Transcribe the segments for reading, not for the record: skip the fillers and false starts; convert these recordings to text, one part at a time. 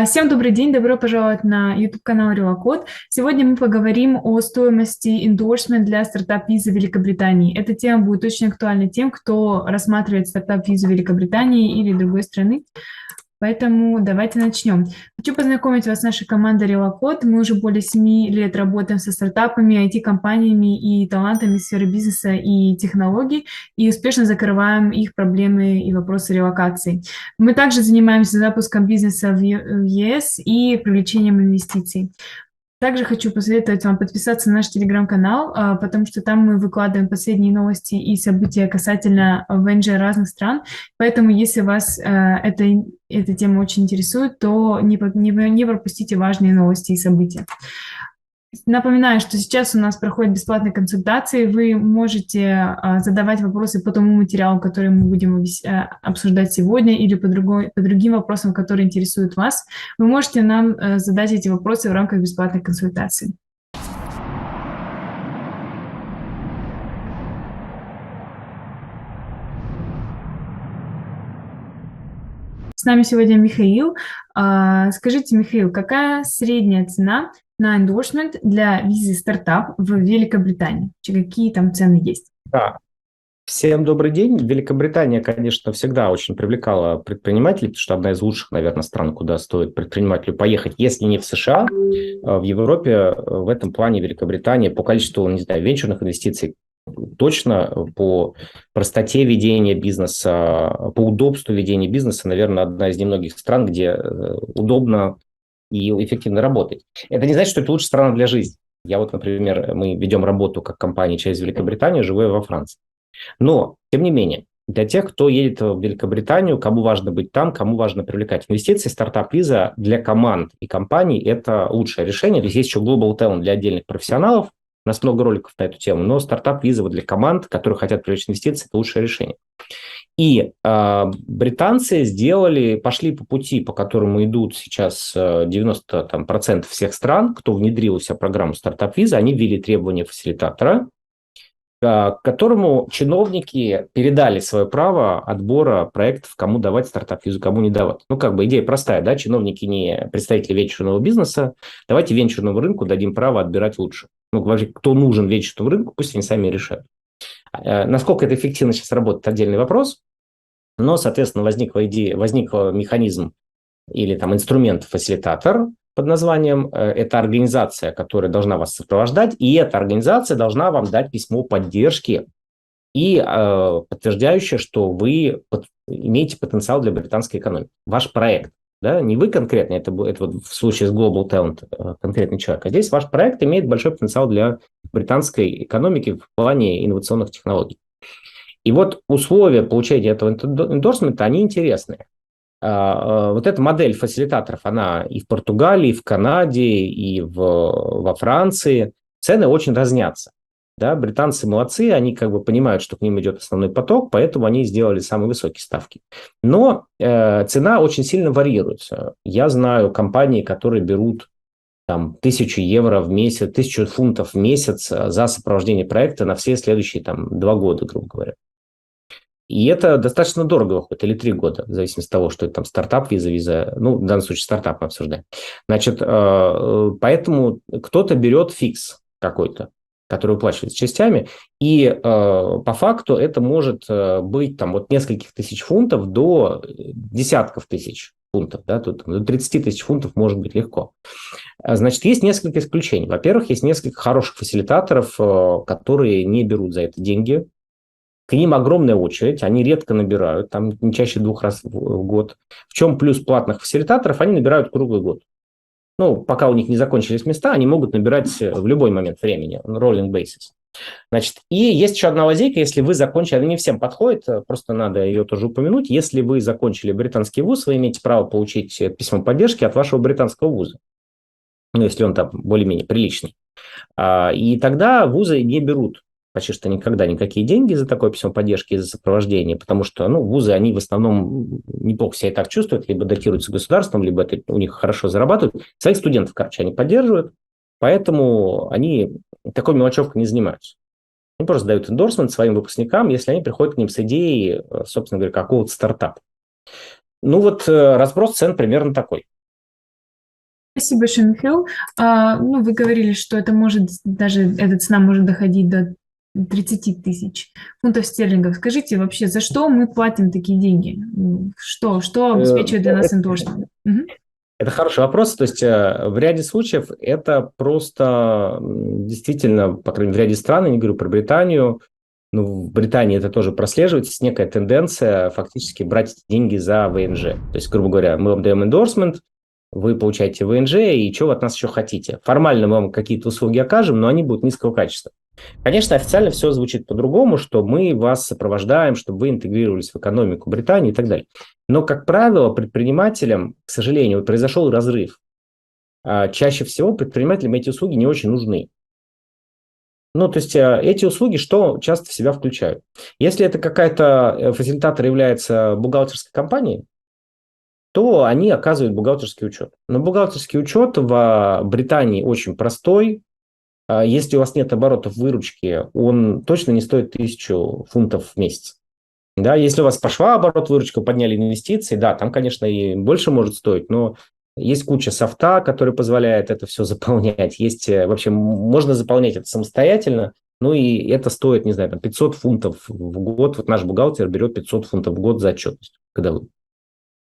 Всем добрый день, добро пожаловать на YouTube-канал Релокод. Сегодня мы поговорим о стоимости endorsement для стартап-визы Великобритании. Эта тема будет очень актуальна тем, кто рассматривает стартап-визу Великобритании или другой страны. Поэтому давайте начнем. Хочу познакомить вас с нашей командой Релокод. Мы уже более 7 лет работаем со стартапами, IT-компаниями и талантами сферы бизнеса и технологий, и успешно закрываем их проблемы и вопросы релокации. Мы также занимаемся запуском бизнеса в ЕС и привлечением инвестиций. Также хочу посоветовать вам подписаться на наш телеграм-канал, потому что там мы выкладываем последние новости и события касательно ВНЖ разных стран. Поэтому, если вас эта тема очень интересует, то не пропустите важные новости и события. Напоминаю, что сейчас у нас проходят бесплатные консультации. Вы можете задавать вопросы по тому материалу, который мы будем обсуждать сегодня, или по другим вопросам, которые интересуют вас. Вы можете нам задать эти вопросы в рамках бесплатной консультации. С нами сегодня Михаил. Скажите, Михаил, какая средняя цена на endorsement для визы стартап в Великобритании? Какие там цены есть? Да. Всем добрый день. Великобритания, конечно, всегда очень привлекала предпринимателей, потому что одна из лучших, наверное, стран, куда стоит предпринимателю поехать, если не в США, в Европе. В этом плане Великобритания по количеству, не знаю, венчурных инвестиций точно, по простоте ведения бизнеса, по удобству ведения бизнеса, наверное, одна из немногих стран, где удобно и эффективно работать. Это не значит, что это лучшая страна для жизни. Я вот, например, мы ведем работу как компания через Великобританию, живу я во Франции. Но, тем не менее, для тех, кто едет в Великобританию, кому важно быть там, кому важно привлекать инвестиции, стартап-виза для команд и компаний – это лучшее решение. То есть есть еще Global Talent для отдельных профессионалов. У нас много роликов на эту тему, но стартап-виза вот для команд, которые хотят привлечь инвестиции – это лучшее решение. И британцы пошли по пути, по которому идут сейчас 90% всех стран, кто внедрил у себя программу стартап-виза, они ввели требования фасилитатора, к которому чиновники передали свое право отбора проектов, кому давать стартап-визу, кому не давать. Ну, как бы идея простая, да, чиновники не представители венчурного бизнеса, давайте венчурному рынку дадим право отбирать лучше. Ну, вообще, кто нужен венчурному рынку, пусть они сами решают. Насколько это эффективно сейчас работает, отдельный вопрос, но, соответственно, возник механизм или там инструмент-фасилитатор под названием, это организация, которая должна вас сопровождать, и эта организация должна вам дать письмо поддержки и подтверждающее, что вы имеете потенциал для британской экономики. Ваш проект, да, не вы конкретно, это вот в случае с Global Talent конкретный человек, а здесь ваш проект имеет большой потенциал для британской экономики в плане инновационных технологий. И вот условия получения этого эндорсмента, они интересные. Вот эта модель фасилитаторов, она и в Португалии, и в Канаде, и во Франции. Цены очень разнятся. Да, британцы молодцы, они как бы понимают, что к ним идет основной поток, поэтому они сделали самые высокие ставки. Но цена очень сильно варьируется. Я знаю компании, которые берут там 1000 евро в месяц, 1000 фунтов в месяц за сопровождение проекта на все следующие 2 года, грубо говоря. И это достаточно дорого выходит, или 3 года, в зависимости от того, что это там стартап, виза, ну, в данном случае стартап мы обсуждаем. Значит, поэтому кто-то берет фикс какой-то, который выплачивается частями, и по факту это может быть там от нескольких тысяч фунтов до десятков тысяч фунтов, да, тут до 30 тысяч фунтов может быть легко. Значит, есть несколько исключений. Во-первых, есть несколько хороших фасилитаторов, которые не берут за это деньги. К ним огромная очередь, они редко набирают, там не чаще 2 раз в год. В чем плюс платных фасилитаторов? Они набирают круглый год. Ну, пока у них не закончились места, они могут набирать в любой момент времени, on rolling basis. Значит, и есть еще одна лазейка, если вы закончили, она не всем подходит, просто надо ее тоже упомянуть. Если вы закончили британский вуз, вы имеете право получить письмо поддержки от вашего британского вуза. Ну, если он там более-менее приличный. И тогда вузы не берут почти что никогда никакие деньги за такое письмо поддержки и за сопровождение, потому что вузы, они в основном неплохо себя и так чувствуют, либо датируются государством, либо это у них хорошо зарабатывают. Своих студентов, короче, они поддерживают, поэтому они такой мелочевкой не занимаются. Они просто дают эндорсмент своим выпускникам, если они приходят к ним с идеей, собственно говоря, какого-то стартапа. Ну вот разброс цен примерно такой. Спасибо большое, Михаил. Ну, вы говорили, что это может, даже эта цена может доходить до 30 тысяч фунтов стерлингов. Скажите вообще, за что мы платим такие деньги? Что Э, обеспечивает для нас endorsement? Мгм. Это хороший вопрос. То есть в ряде случаев это просто действительно, по крайней мере, в ряде стран, я не говорю про Британию, но в Британии это тоже прослеживается, некая тенденция фактически брать эти деньги за ВНЖ. То есть, грубо говоря, мы вам даем эндорсмент, вы получаете ВНЖ, и что вы от нас еще хотите? Формально мы вам какие-то услуги окажем, но они будут низкого качества. Конечно, официально все звучит по-другому, что мы вас сопровождаем, чтобы вы интегрировались в экономику Британии и так далее. Но, как правило, предпринимателям, к сожалению, вот произошел разрыв. Чаще всего предпринимателям эти услуги не очень нужны. Ну, то есть эти услуги что часто в себя включают? Если это какая-то фасилитатор является бухгалтерской компанией, то они оказывают бухгалтерский учет. Но бухгалтерский учет в Британии очень простой. Если у вас нет оборотов выручки, он точно не стоит 1000 фунтов в месяц. Да, если у вас пошла оборот выручка, подняли инвестиции, да, там, конечно, и больше может стоить, но есть куча софта, который позволяет это все заполнять. Есть вообще, можно заполнять это самостоятельно, ну и это стоит, не знаю, там 500 фунтов в год. Вот наш бухгалтер берет 500 фунтов в год за отчетность годовую.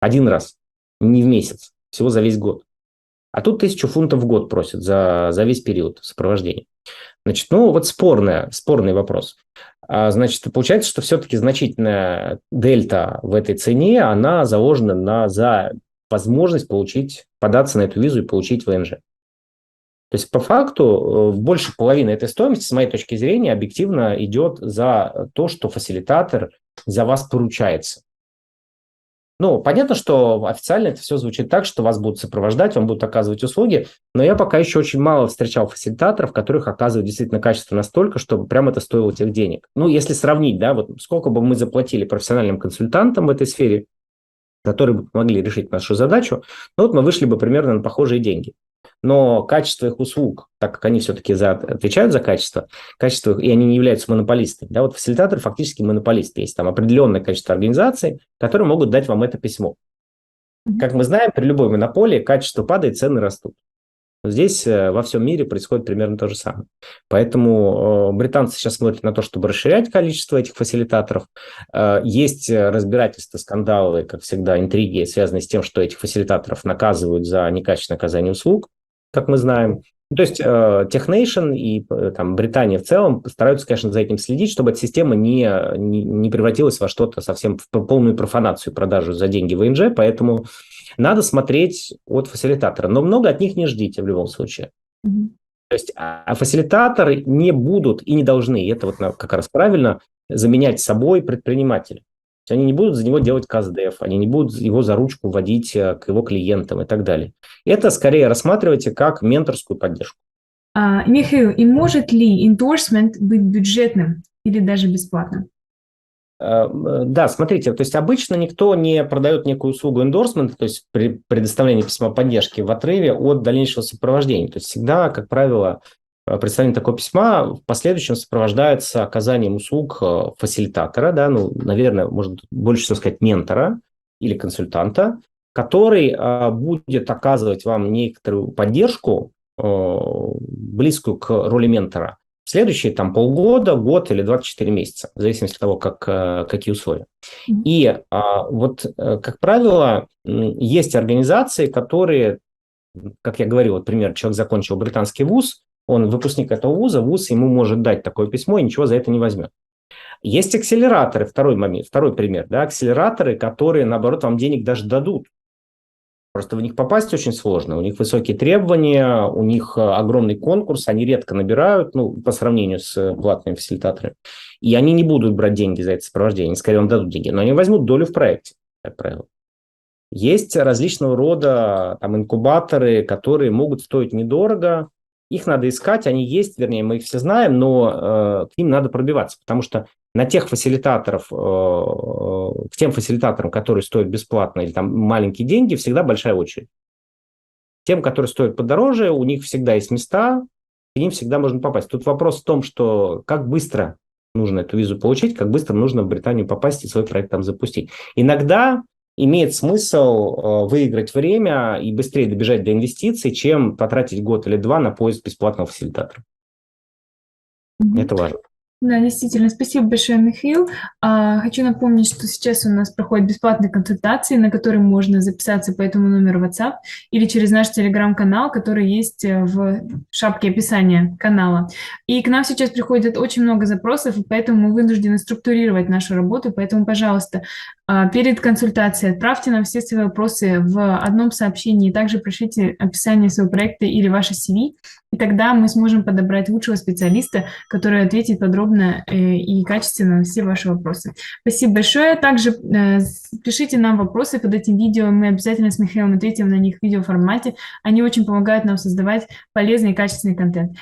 Один раз, не в месяц, всего за весь год. А тут 1000 фунтов в год просят за весь период сопровождения. Значит, ну вот спорный вопрос. Значит, получается, что все-таки значительная дельта в этой цене, она заложена за возможность податься на эту визу и получить ВНЖ. То есть, по факту, больше половины этой стоимости, с моей точки зрения, объективно идет за то, что фасилитатор за вас поручается. Ну, понятно, что официально это все звучит так, что вас будут сопровождать, вам будут оказывать услуги, но я пока еще очень мало встречал фасилитаторов, которых оказывают действительно качество настолько, чтобы прям это стоило тех денег. Ну, если сравнить, да, вот сколько бы мы заплатили профессиональным консультантам в этой сфере, которые бы могли решить нашу задачу, ну, вот мы вышли бы примерно на похожие деньги. Но качество их услуг, так как они все-таки отвечают за качество, и они не являются монополистами. Да, вот фасилитатор фактически монополист. Есть там определенное количество организаций, которые могут дать вам это письмо. Мгм. Как мы знаем, при любой монополии качество падает, цены растут. Здесь во всем мире происходит примерно то же самое. Поэтому британцы сейчас смотрят на то, чтобы расширять количество этих фасилитаторов. Есть разбирательства, скандалы, как всегда, интриги, связанные с тем, что этих фасилитаторов наказывают за некачественное оказание услуг, как мы знаем. Ну, то есть TechNation и там, Британия в целом стараются, конечно, за этим следить, чтобы эта система не превратилась во что-то совсем в полную профанацию, продажу за деньги ВНЖ, поэтому надо смотреть от фасилитатора, но много от них не ждите в любом случае. Мгм. То есть фасилитаторы не будут и не должны, и это вот как раз правильно, заменять собой предпринимателя. То есть они не будут за него делать КАЗДЕФ, они не будут его за ручку водить к его клиентам и так далее. Это скорее рассматривайте как менторскую поддержку. Михаил, и может ли endorsement быть бюджетным или даже бесплатным? Да, смотрите, то есть обычно никто не продает некую услугу эндорсмента, то есть при предоставлении письма поддержки в отрыве от дальнейшего сопровождения. То есть всегда, как правило, представление такого письма в последующем сопровождается оказанием услуг фасилитатора, да, ну, наверное, можно больше всего сказать ментора или консультанта, который будет оказывать вам некоторую поддержку, близкую к роли ментора, следующие там полгода, год или 24 месяца, в зависимости от того, какие условия. Мгм. И как правило, есть организации, которые, как я говорил, вот, например, человек закончил британский вуз, он выпускник этого вуза, вуз ему может дать такое письмо и ничего за это не возьмет. Есть акселераторы, второй момент, второй пример, да, акселераторы, которые, наоборот, вам денег даже дадут. Просто в них попасть очень сложно, у них высокие требования, у них огромный конкурс, они редко набирают, ну, по сравнению с платными фасилитаторами, и они не будут брать деньги за это сопровождение, скорее вам дадут деньги, но они возьмут долю в проекте, как правило. Есть различного рода там, инкубаторы, которые могут стоить недорого, их надо искать, они есть, вернее, мы их все знаем, но к ним надо пробиваться, потому что на тех фасилитаторов, к тем фасилитаторам, которые стоят бесплатно или там маленькие деньги, всегда большая очередь. Тем, которые стоят подороже, у них всегда есть места, к ним всегда можно попасть. Тут вопрос в том, что как быстро нужно эту визу получить, как быстро нужно в Британию попасть и свой проект там запустить. имеет смысл выиграть время и быстрее добежать до инвестиций, чем потратить год или два на поиск бесплатного фасилитатора. Это важно. Да, действительно. Спасибо большое, Михаил. Хочу напомнить, что сейчас у нас проходят бесплатные консультации, на которые можно записаться по этому номеру WhatsApp или через наш телеграм-канал, который есть в шапке описания канала. И к нам сейчас приходит очень много запросов, и поэтому мы вынуждены структурировать нашу работу. Поэтому, пожалуйста, перед консультацией отправьте нам все свои вопросы в одном сообщении. Также пришлите описание своего проекта или ваше CV, и тогда мы сможем подобрать лучшего специалиста, который ответит подробно и качественно на все ваши вопросы. Спасибо большое. Также пишите нам вопросы под этим видео. Мы обязательно с Михаилом ответим на них в видеоформате. Они очень помогают нам создавать полезный и качественный контент.